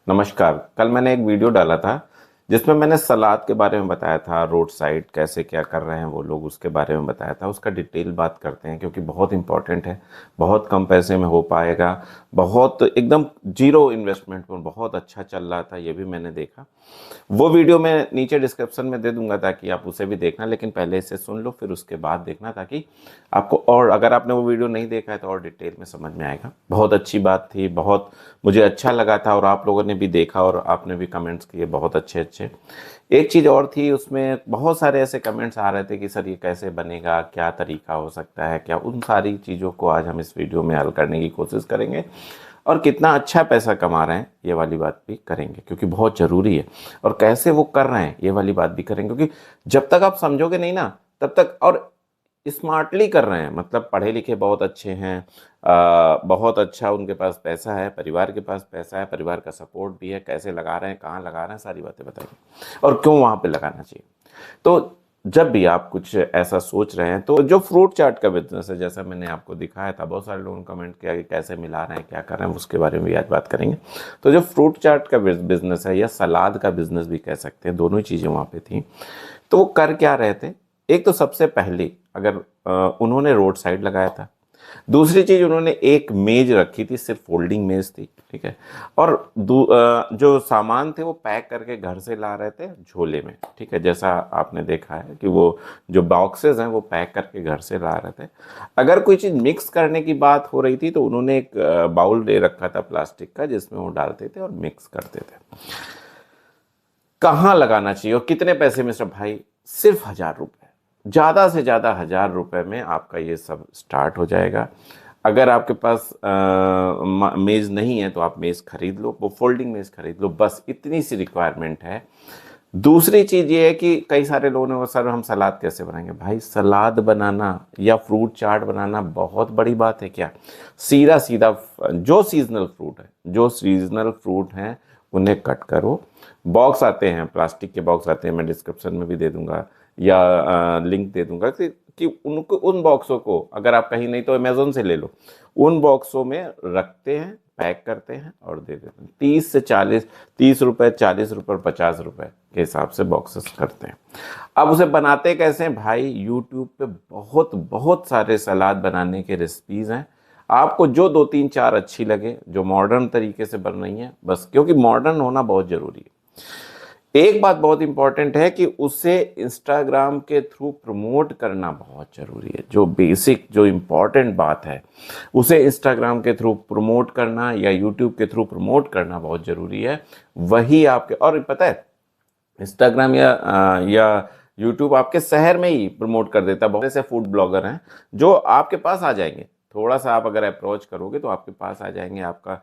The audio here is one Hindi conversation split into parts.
नमस्कार। कल मैंने एक वीडियो डाला था जिसमें मैंने सलाद के बारे में बताया था, रोड साइड कैसे क्या कर रहे हैं वो लोग, उसके बारे में बताया था। उसका डिटेल बात करते हैं क्योंकि बहुत इंपॉर्टेंट है। बहुत कम पैसे में हो पाएगा, बहुत एकदम जीरो इन्वेस्टमेंट में बहुत अच्छा चल रहा था, ये भी मैंने देखा। वो वीडियो मैं नीचे डिस्क्रिप्शन में दे दूंगा ताकि आप उसे भी देखना, लेकिन पहले इसे सुन लो फिर उसके बाद देखना, ताकि आपको, और अगर आपने वो वीडियो नहीं देखा है तो और डिटेल में समझ में आएगा। बहुत अच्छी बात थी, बहुत मुझे अच्छा लगा था, और आप लोगों ने भी देखा और आपने भी कमेंट्स किए बहुत अच्छे अच्छे। एक चीज़ और थी, उसमें बहुत सारे ऐसे कमेंट्स आ रहे थे कि सर ये कैसे बनेगा, क्या तरीका हो सकता है, क्या, उन सारी चीज़ों को आज हम इस वीडियो में हल करने की कोशिश करेंगे। और कितना अच्छा पैसा कमा रहे हैं ये वाली बात भी करेंगे क्योंकि बहुत ज़रूरी है। और कैसे वो कर रहे हैं ये वाली बात भी करेंगे, क्योंकि जब तक आप समझोगे नहीं ना तब तक, और स्मार्टली कर रहे हैं, मतलब पढ़े लिखे बहुत अच्छे हैं, बहुत अच्छा उनके पास पैसा है, परिवार के पास पैसा है, परिवार का सपोर्ट भी है, कैसे लगा रहे हैं, कहाँ लगा रहे हैं, सारी बातें बताएंगे और क्यों वहाँ पे लगाना चाहिए। तो जब भी आप कुछ ऐसा सोच रहे हैं, तो जो फ्रूट चाट का बिजनेस है, जैसा मैंने आपको दिखाया था, बहुत सारे लोगों ने कमेंट किया कि कैसे मिला रहे हैं, क्या कर रहे हैं, उसके बारे में भी आज बात करेंगे। तो जो फ्रूट चाट का बिजनेस है या सलाद का बिजनेस भी कह सकते हैं, दोनों ही चीज़ें वहाँ पे थी। तो वो कर क्या रहे थे, एक तो सबसे पहले अगर उन्होंने रोड साइड लगाया था। दूसरी चीज, उन्होंने एक मेज रखी थी, सिर्फ फोल्डिंग मेज थी, ठीक है। और जो सामान थे वो पैक करके घर से ला रहे थे झोले में, ठीक है, जैसा आपने देखा है कि वो जो बॉक्सेस हैं वो पैक करके घर से ला रहे थे। अगर कोई चीज़ मिक्स करने की बात हो रही थी तो उन्होंने एक बाउल दे रखा था प्लास्टिक का, जिसमें वो डालते थे और मिक्स करते थे। कहाँ लगाना चाहिए और कितने पैसे में? सब भाई, सिर्फ 1,000 रुपये, ज़्यादा से ज़्यादा 1,000 रुपये में आपका ये सब स्टार्ट हो जाएगा। अगर आपके पास मेज़ नहीं है तो आप मेज़ खरीद लो, वो फोल्डिंग मेज़ खरीद लो, बस इतनी सी रिक्वायरमेंट है। दूसरी चीज़ ये है कि कई सारे लोगों ने, वो सर हम सलाद कैसे बनाएंगे? भाई सलाद बनाना या फ्रूट चाट बनाना बहुत बड़ी बात है क्या? सीधा सीधा जो सीजनल फ्रूट है, जो सीजनल फ्रूट हैं उन्हें कट करो। बॉक्स आते हैं, प्लास्टिक के बॉक्स आते हैं, मैं डिस्क्रिप्शन में भी दे दूंगा या लिंक दे दूंगा कि उनको, उन बॉक्सों को अगर आप कहीं नहीं तो अमेजोन से ले लो, उन बॉक्सों में रखते हैं, पैक करते हैं और दे देते हैं। 30 से 40, 30 रुपए, 40 रुपए और 50 रुपए के हिसाब से बॉक्सेस करते हैं। अब उसे बनाते कैसे हैं भाई? यूट्यूब पे बहुत बहुत सारे सलाद बनाने के रेसिपीज हैं। आपको जो दो तीन चार अच्छी लगे, जो मॉडर्न तरीके से बन रही है, बस, क्योंकि मॉडर्न होना बहुत जरूरी है। एक बात बहुत इंपॉर्टेंट है कि उसे इंस्टाग्राम के थ्रू प्रमोट करना बहुत जरूरी है। जो बेसिक, जो इंपॉर्टेंट बात है, उसे इंस्टाग्राम के थ्रू प्रमोट करना या यूट्यूब के थ्रू प्रमोट करना बहुत जरूरी है। वही आपके, और पता है, इंस्टाग्राम या यूट्यूब आपके शहर में ही प्रमोट कर देता है। बहुत से फूड ब्लॉगर हैं जो आपके पास आ जाएंगे, थोड़ा सा आप अगर अप्रोच करोगे तो आपके पास आ जाएंगे, आपका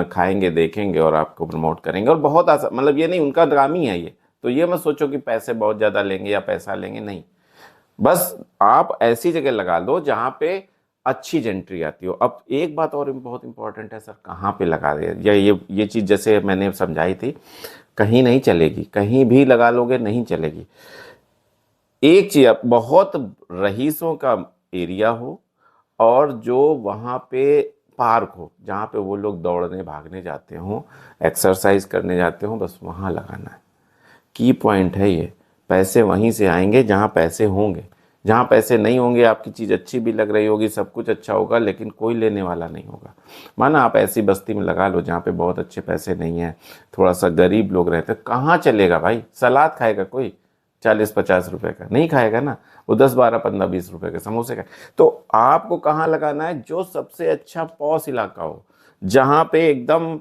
खाएंगे, देखेंगे और आपको प्रमोट करेंगे। और बहुत आसान, मतलब ये नहीं उनका काम ही है ये। तो ये मत सोचो कि पैसे बहुत ज़्यादा लेंगे या पैसा लेंगे, नहीं। बस आप ऐसी जगह लगा दो जहाँ पे अच्छी जेंट्री आती हो। अब एक बात और बहुत इंपॉर्टेंट है, सर कहाँ पे लगा दे, या ये चीज़ जैसे मैंने समझाई थी, कहीं नहीं चलेगी, कहीं भी लगा लोगे नहीं चलेगी। एक चीज, बहुत रईसों का एरिया हो और जो वहाँ पे पार्क हो, जहाँ पे वो लोग दौड़ने भागने जाते हों, एक्सरसाइज करने जाते हों, बस वहाँ लगाना है। की पॉइंट है ये। पैसे वहीं से आएंगे जहाँ पैसे होंगे। जहाँ पैसे नहीं होंगे, आपकी चीज़ अच्छी भी लग रही होगी, सब कुछ अच्छा होगा, लेकिन कोई लेने वाला नहीं होगा। माना आप ऐसी बस्ती में लगा लो जहाँ पे बहुत अच्छे पैसे नहीं हैं, थोड़ा सा गरीब लोग रहते हैं, कहाँ चलेगा भाई? सलाद खाएगा कोई 40-50 रुपए का? नहीं खाएगा ना। वो 10-12-15-20 रुपए के समोसे का। तो आपको कहाँ लगाना है? जो सबसे अच्छा पॉश इलाका हो, जहाँ पे एकदम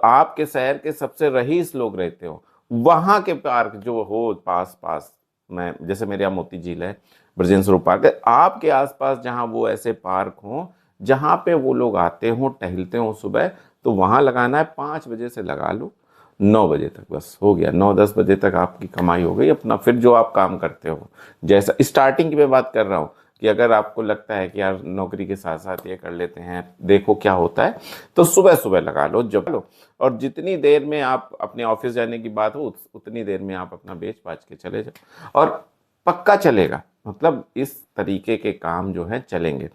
आपके शहर के सबसे रईस लोग रहते हो, वहां के पार्क जो हो पास पास। मैं, जैसे मेरे यहाँ मोती झील है, ब्रजेंद्र स्वरूप पार्क है, आपके आसपास जहाँ वो ऐसे पार्क हों जहाँ पे वो लोग आते हों, टहलते हों सुबह, तो वहां लगाना है। 5 बजे से लगा लो 9 बजे तक, बस हो गया। 9-10 बजे तक आपकी कमाई हो गई अपना। फिर जो आप काम करते हो, जैसा स्टार्टिंग की मैं बात कर रहा हूँ, कि अगर आपको लगता है कि यार नौकरी के साथ साथ ये कर लेते हैं, देखो क्या होता है, तो सुबह सुबह लगा लो, जब लो। और जितनी देर में आप अपने ऑफिस जाने की बात हो, उतनी देर में आप अपना बेच बाच के चले जाओ, और पक्का चलेगा। मतलब इस तरीके के काम जो है चलेंगे।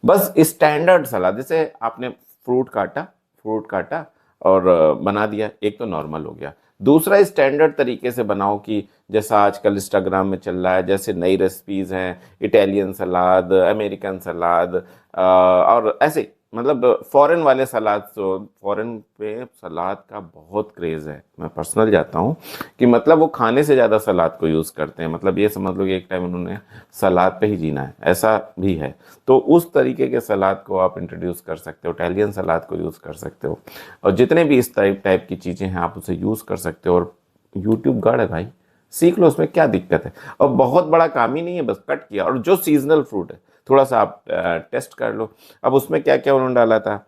बस स्टैंडर्ड सलाह, जैसे आपने फ्रूट काटा, फ्रूट काटा, और बना दिया। एक तो नॉर्मल हो गया। दूसरा स्टैंडर्ड तरीके से बनाओ कि जैसा आजकल इंस्टाग्राम में चल रहा है, जैसे नई रेसिपीज़ हैं, इटालियन सलाद, अमेरिकन सलाद, और ऐसे मतलब फॉरेन वाले सलाद। तो फॉरेन पे सलाद का बहुत क्रेज़ है। मैं पर्सनल जाता हूँ कि मतलब वो खाने से ज़्यादा सलाद को यूज़ करते हैं। मतलब ये समझ लो कि एक टाइम उन्होंने सलाद पे ही जीना है, ऐसा भी है। तो उस तरीके के सलाद को आप इंट्रोड्यूस कर सकते हो, इटालियन सलाद को यूज़ कर सकते हो, और जितने भी इस टाइप की चीज़ें हैं आप उसे यूज़ कर सकते हो। और यूट्यूब गढ़ है भाई, सीख लो, उसमें क्या दिक्कत है। और बहुत बड़ा काम ही नहीं है, बस कट किया। और जो सीजनल फ्रूट है थोड़ा सा आप टेस्ट कर लो। अब उसमें क्या क्या उन्होंने डाला था,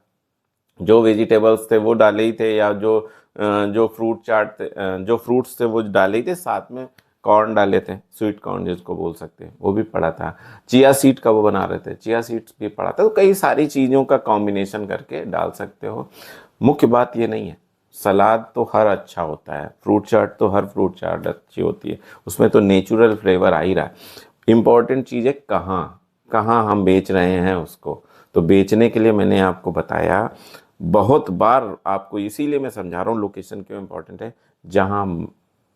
जो वेजिटेबल्स थे वो डाले ही थे, या जो फ्रूट चाट थे, जो फ्रूट्स थे वो डाले ही थे, साथ में कॉर्न डाले थे, स्वीट कॉर्न जिसको बोल सकते हैं, वो भी पड़ा था। चिया सीड का वो बना रहे थे, चिया सीड्स भी पड़ा था। तो कई सारी चीज़ों का कॉम्बिनेशन करके डाल सकते हो। मुख्य बात ये नहीं है, सलाद तो हर अच्छा होता है, फ्रूट चाट तो हर फ्रूट चाट अच्छी होती है, उसमें तो नेचुरल फ्लेवर आ ही रहा है। इम्पॉर्टेंट चीज़ है कहाँ कहाँ हम बेच रहे हैं उसको। तो बेचने के लिए मैंने आपको बताया बहुत बार, आपको इसीलिए मैं समझा रहा हूँ लोकेशन क्यों इम्पोर्टेंट है। जहाँ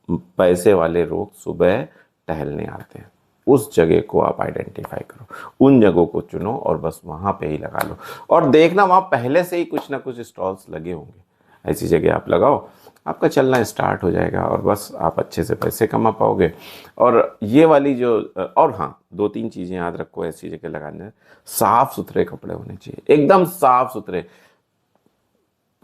पैसे वाले लोग सुबह टहलने आते हैं, उस जगह को आप आइडेंटिफाई करो, उन जगहों को चुनो और बस वहाँ पे ही लगा लो। और देखना वहाँ पहले से ही कुछ ना कुछ स्टॉल्स लगे होंगे, ऐसी जगह आप लगाओ, आपका चलना स्टार्ट हो जाएगा और बस आप अच्छे से पैसे कमा पाओगे। और ये वाली जो और हाँ, दो तीन चीज़ें याद रखो ऐसी जगह लगाने में। साफ सुथरे कपड़े होने चाहिए, एकदम साफ सुथरे,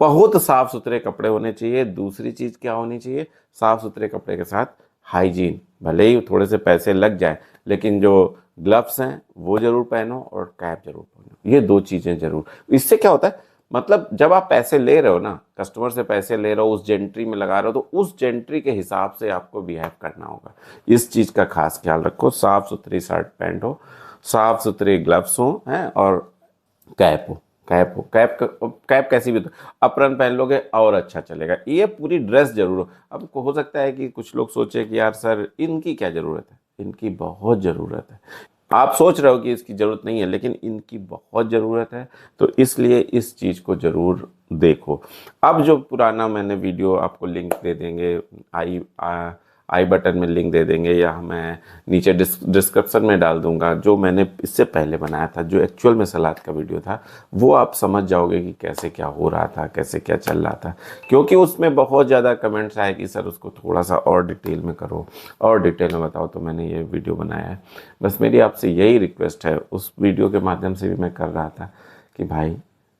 बहुत साफ सुथरे कपड़े होने चाहिए। दूसरी चीज़ क्या होनी चाहिए, साफ सुथरे कपड़े के साथ हाइजीन। भले ही थोड़े से पैसे लग जाए, लेकिन जो ग्लव्स हैं वो जरूर पहनो और कैप जरूर पहनो, ये दो चीज़ें जरूर। इससे क्या होता है, मतलब जब आप पैसे ले रहे हो ना, कस्टमर से पैसे ले रहे हो, उस जेंट्री में लगा रहे हो, तो उस जेंट्री के हिसाब से आपको बिहेव करना होगा। इस चीज़ का खास ख्याल रखो। साफ सुथरी शर्ट पैंट हो, साफ सुथरे ग्लव्स हो, हैं, और कैप हो। कैप कैसी भी, तो अप्रन पहन लोगे और अच्छा चलेगा। ये पूरी ड्रेस जरूर हो। अब हो सकता है कि कुछ लोग सोचे कि यार सर इनकी क्या ज़रूरत है, इनकी बहुत ज़रूरत है। आप सोच रहे हो कि इसकी ज़रूरत नहीं है, लेकिन इनकी बहुत ज़रूरत है। तो इसलिए इस चीज़ को ज़रूर देखो। अब जो पुराना मैंने वीडियो आपको लिंक दे देंगे, आई बटन में लिंक दे देंगे, या मैं नीचे डिस्क्रिप्शन में डाल दूंगा, जो मैंने इससे पहले बनाया था, जो एक्चुअल में सलाद का वीडियो था, वो आप समझ जाओगे कि कैसे क्या हो रहा था, कैसे क्या चल रहा था। क्योंकि उसमें बहुत ज़्यादा कमेंट्स आए कि सर उसको थोड़ा सा और डिटेल में करो, और डिटेल में बताओ, तो मैंने ये वीडियो बनाया है। बस मेरी आपसे यही रिक्वेस्ट है, उस वीडियो के माध्यम से भी मैं कर रहा था कि भाई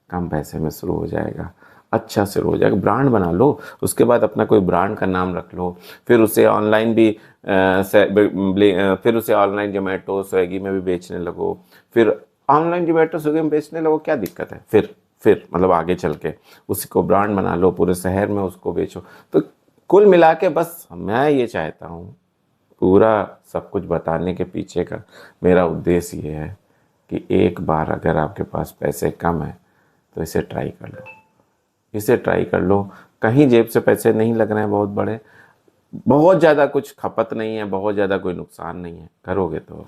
कम पैसे में शुरू हो जाएगा, अच्छा से हो जाएगा, ब्रांड बना लो, उसके बाद अपना कोई ब्रांड का नाम रख लो, फिर उसे ऑनलाइन भी फिर उसे ऑनलाइन जोमेटो स्विगी में भी बेचने लगो, फिर ऑनलाइन जोमेटो स्विगी में बेचने लगो, क्या दिक्कत है। फिर मतलब आगे चल के उसी को ब्रांड बना लो, पूरे शहर में उसको बेचो। तो कुल मिला के बस मैं ये चाहता हूँ, पूरा सब कुछ बताने के पीछे का मेरा उद्देश्य ये है कि एक बार अगर आपके पास पैसे कम है तो इसे ट्राई कर लो, इसे ट्राई कर लो। कहीं जेब से पैसे नहीं लग रहे हैं बहुत बड़े, बहुत ज़्यादा कुछ खपत नहीं है, बहुत ज़्यादा कोई नुकसान नहीं है, करोगे तो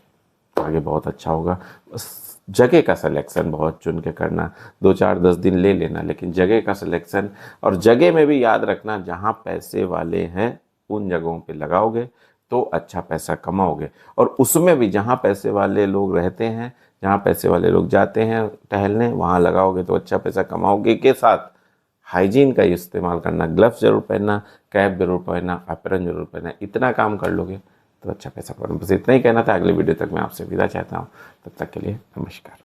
आगे बहुत अच्छा होगा। बस जगह का सिलेक्शन बहुत चुन के करना, 2 4 10 दिन ले लेना, लेकिन जगह का सिलेक्शन, और जगह में भी याद रखना जहाँ पैसे वाले हैं उन जगहों पे लगाओगे तो अच्छा पैसा कमाओगे। और उसमें भी जहाँ पैसे वाले लोग रहते हैं, जहाँ पैसे वाले लोग जाते हैं टहलने, वहाँ लगाओगे तो अच्छा पैसा कमाओगे। के साथ हाइजीन का इस्तेमाल करना, ग्लव्स जरूर पहनना, कैप जरूर पहनना, एप्रन जरूर पहनना, इतना काम कर लोगे तो अच्छा पैसा कमाना। बस इतना ही कहना था। अगले वीडियो तक मैं आपसे विदा चाहता हूँ, तब तक के लिए नमस्कार।